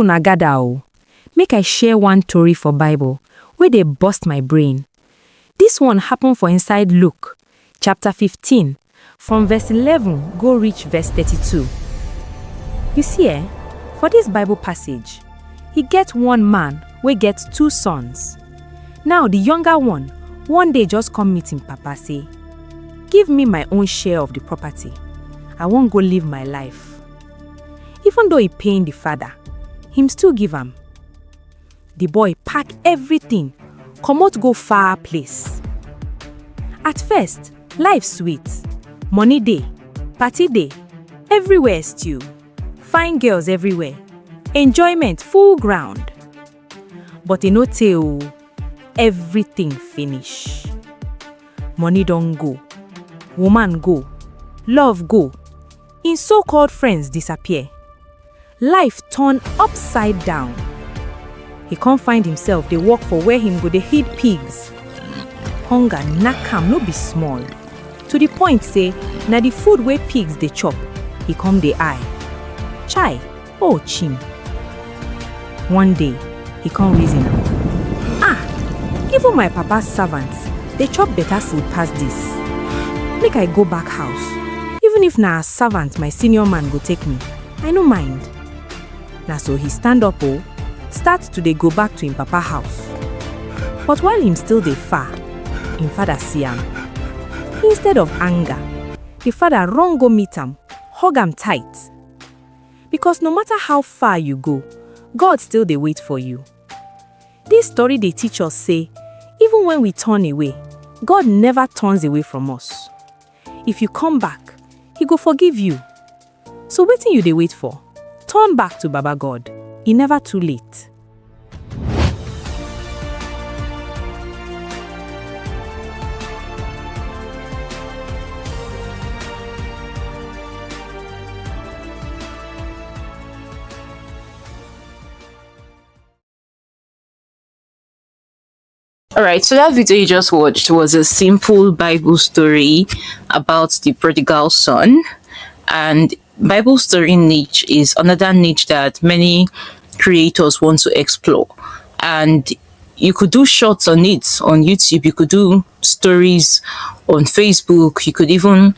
una gather o. Make I share one story for Bible where they bust my brain. This one happen for inside Luke, chapter 15, from verse 11 go reach verse 32. You see, for this Bible passage, he get one man wey get 2 sons. Now the younger one day just come meet him papa say, "Give me my own share of the property. I won't go live my life." Even though he paying the father, him still give am. The boy pack everything, comot go far place. At first, life sweet. Money day, party day, everywhere stew. Fine girls everywhere. Enjoyment full ground. But e no tey o, everything finish. Money don go, woman go, love go, in so-called friends disappear. Life turn upside down. He can't find himself dey work for where him go dey feed pigs. Hunger knack am no be small. To the point say, na the food where pigs dey chop, he come dey eye. Chai, oh chim. One day, he come reason am. Even my papa's servants, they chop better food past this. Make I go back house. Even if na as servant my senior man go take me, I no mind. Na so he stand up start to dey go back to him papa house. But while him still dey far, him father see am. Instead of anger, the father run go meet am, hug am tight. Because no matter how far you go, God still dey wait for you. This story dey teach us say, even when we turn away, God never turns away from us. If you come back, he go forgive you. So wetin you dey wait for? Turn back to Baba God. E never too late. Alright, so that video you just watched was a simple Bible story about the prodigal son. And Bible story niche is another niche that many creators want to explore. And you could do shorts on it on YouTube, you could do stories on Facebook, you could even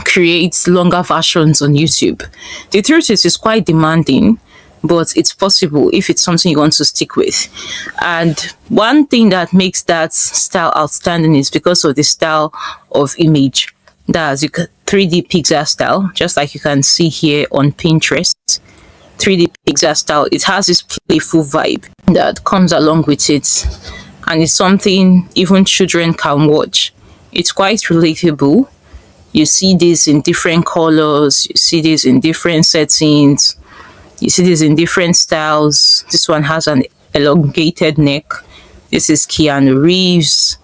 create longer versions on YouTube. The truth is, it's quite demanding, but it's possible if it's something you want to stick with. And one thing that makes that style outstanding is because of the style of image. That's 3D Pixar style, just like you can see here on Pinterest. 3D Pixar style, it has this playful vibe that comes along with it. And it's something even children can watch. It's quite relatable. You see this in different colors, you see this in different settings. You see this in different styles. This one has an elongated neck. This is Keanu Reeves.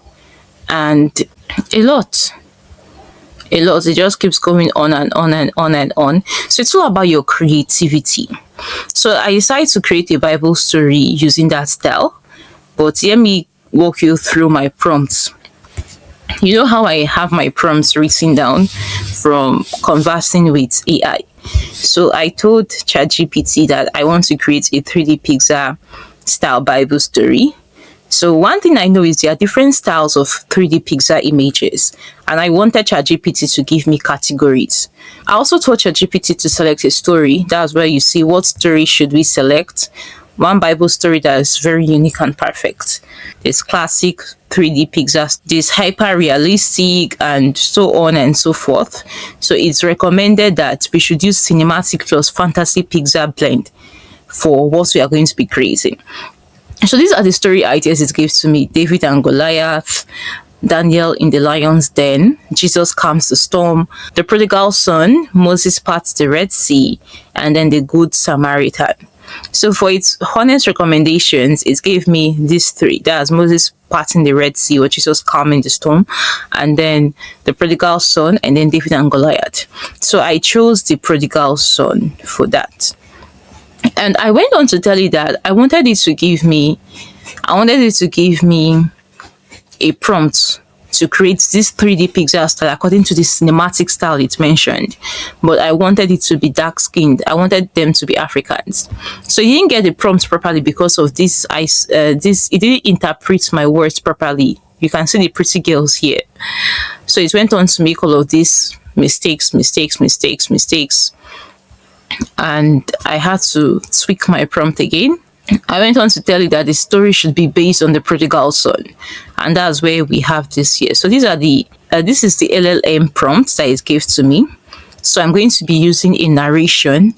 And a lot. It just keeps going on and on and on and on. So it's all about your creativity. So I decided to create a Bible story using that style. But let me walk you through my prompts. You know how I have my prompts written down from conversing with AI. So I told ChatGPT that I want to create a 3D Pixar style Bible story. So one thing I know is there are different styles of 3D Pixar images, and I wanted ChatGPT to give me categories. I also told ChatGPT to select a story. That's where you see what story should we select. One Bible story that is very unique and perfect. There's classic 3D Pixar, there's hyper realistic, and so on and so forth. So it's recommended that we should use cinematic plus fantasy Pixar blend for what we are going to be creating. So these are the story ideas it gives to me: David and Goliath, Daniel in the lion's den, Jesus calms the storm, the prodigal son, Moses parts the Red Sea, and then the Good Samaritan. So for its honest recommendations, it gave me these three. That's Moses parting the Red Sea, or Jesus calming the storm, and then the prodigal son, and then David and Goliath. So I chose the prodigal son for that. And I went on to tell you that I wanted it to give me a prompt to create this 3D Pixar style according to the cinematic style it mentioned, but I wanted it to be dark skinned. I wanted them to be Africans. So he didn't get the prompt properly because of this. It didn't interpret my words properly. You can see the pretty girls here. So it went on to make all of these mistakes, and I had to tweak my prompt again. I went on to tell you that the story should be based on the prodigal son, and that's where we have this here. So these are the this is the LLM prompts that it gave to me. So I'm going to be using a narration,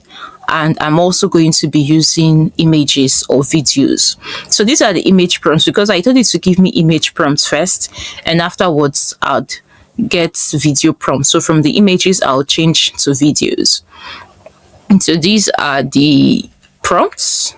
and I'm also going to be using images or videos. So these are the image prompts because I told it to give me image prompts first, and afterwards I'd get video prompts. So from the images I'll change to videos. And so these are the prompts.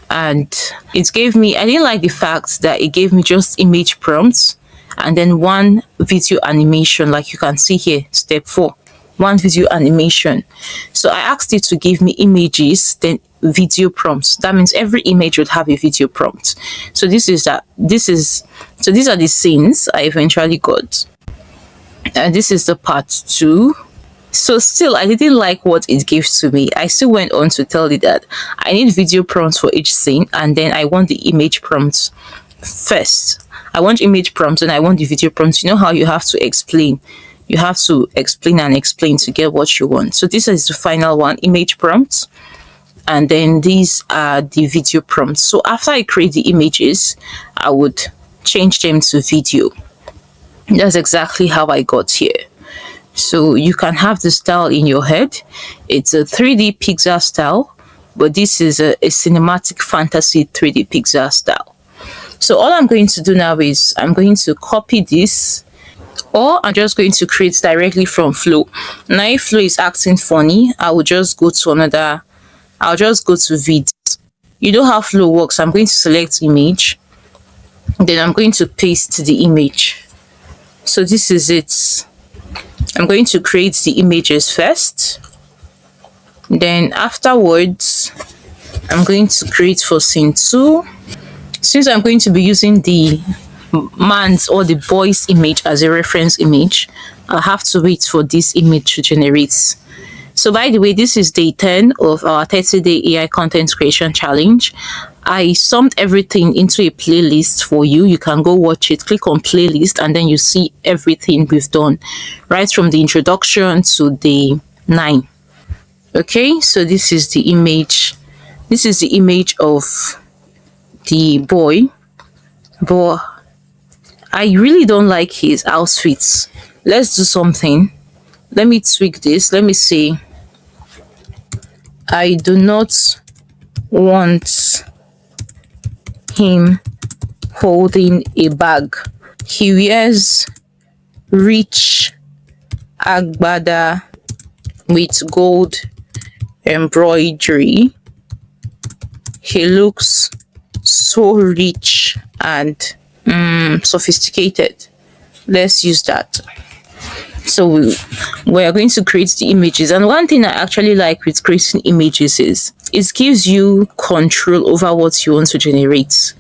And it gave me, I didn't like the fact that it gave me just image prompts and then one video animation, like you can see here, step 4, one video animation. So I asked it to give me images, then video prompts. That means every image would have a video prompt. So these are the scenes I eventually got. And this is the part 2. So still, I didn't like what it gave to me. I still went on to tell it that I need video prompts for each scene, and then I want the image prompts first. I want image prompts and I want the video prompts. You know how you have to explain. You have to explain and explain to get what you want. So this is the final one, image prompts. And then these are the video prompts. So after I create the images, I would change them to video. That's exactly how I got here. So you can have the style in your head. It's a 3D Pixar style, but this is a cinematic fantasy 3D Pixar style. So all I'm going to do now is I'm going to copy this, or I'm just going to create directly from Flow. Now if Flow is acting funny, I will just go to I'll just go to vids. You know how Flow works. I'm going to select image, then I'm going to paste the image. So this is it. I'm going to create the images first. Then afterwards, I'm going to create for scene 2. Since I'm going to be using the man's or the boy's image as a reference image, I'll have to wait for this image to generate. So by the way, this is day 10 of our 30-day AI content creation challenge. I summed everything into a playlist for you. You can go watch it, click on playlist, and then you see everything we've done, right from the introduction to day 9. Okay, so this is the image. This is the image of the boy, but I really don't like his outfits. Let's do something. Let me tweak this. Let me say, I do not want him holding a bag. He wears rich agbada with gold embroidery. He looks so rich and sophisticated. Let's use that. So we are going to create the images, and one thing I actually like with creating images is it gives you control over what you want to generate.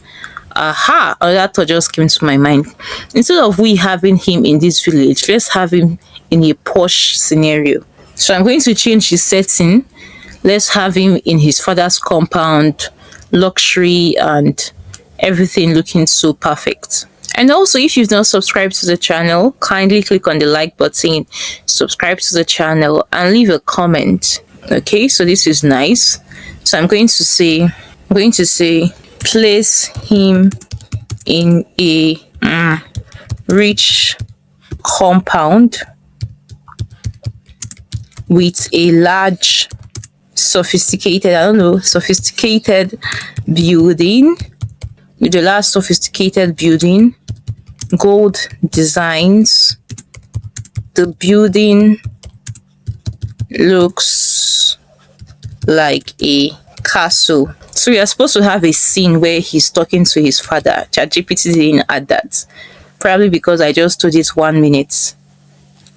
That thought just came to my mind. Instead of we having him in this village, let's have him in a posh scenario. So I'm going to change his setting. Let's have him in his father's compound, luxury and everything looking so perfect. And also, if you've not subscribed to the channel, kindly click on the like button, subscribe to the channel, and leave a comment. Okay, so this is nice. So I'm going to say place him in a rich compound with a large sophisticated building, with a large sophisticated building, gold designs. The building looks like a castle. So we are supposed to have a scene where he's talking to his father. ChatGPT didn't add that, probably because I just told it 1 minute.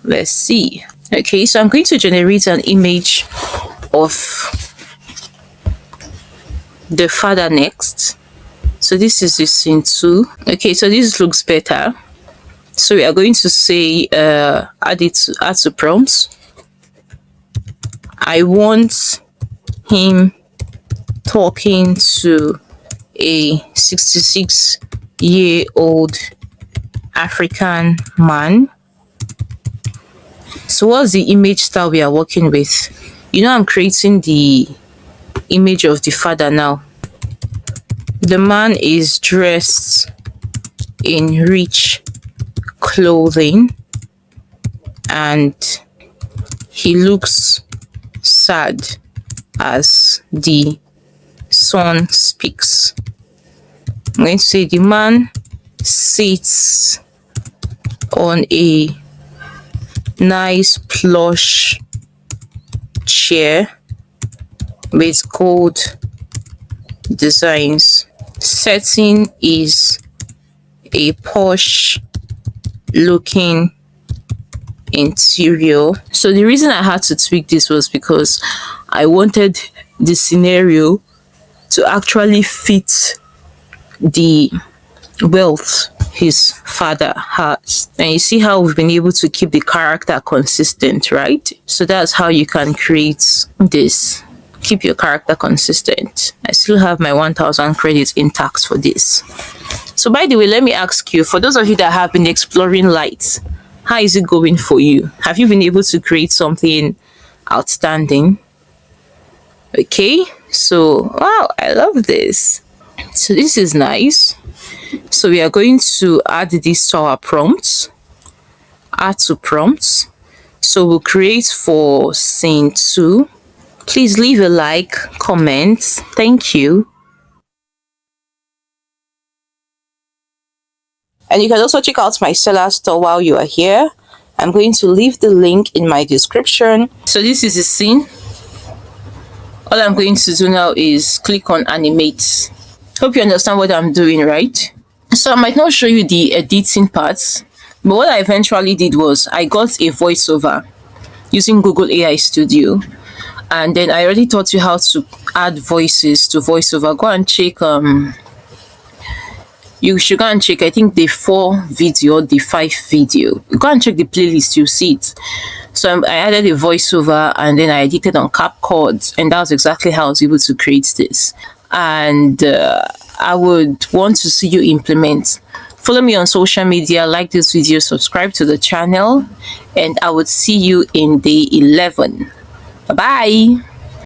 Let's see. Okay, so I'm going to generate an image of the father next. So this is the scene 2. Okay, so this looks better. So we are going to say add to prompts. I want him talking to a 66-year-old African man. So what's the image style we are working with? You know, I'm creating the image of the father now. The man is dressed in rich clothing and he looks sad as the son speaks. I'm going to say the man sits on a nice plush chair with gold designs. Setting is a posh looking interior. So the reason I had to tweak this was because I wanted the scenario to actually fit the wealth his father has. And you see how we've been able to keep the character consistent, right? So that's how you can create this. Keep your character consistent. I still have my 1000 credits intact for this. So by the way, let me ask you, for those of you that have been exploring light, how is it going for you? Have you been able to create something outstanding? Okay, so wow, I love this. So this is nice. So we are going to add this to our prompts. Add to prompts. So we'll create for scene 2. Please leave a like, comment. Thank you. And you can also check out my seller store while you are here. I'm going to leave the link in my description. So this is the scene. All I'm going to do now is click on animate. Hope you understand what I'm doing, right? So I might not show you the editing parts, but what I eventually did was I got a voiceover using Google AI Studio, and then I already taught you how to add voices to voiceover. Go and check you should go and check, I think, the 4 video, the 5 video. Go and check the playlist, you'll see it. So I added a voiceover and then I edited on CapCut, and that was exactly how I was able to create this. And I would want to see you implement. Follow me on social media, like this video, subscribe to the channel, and I would see you in day 11. Bye bye.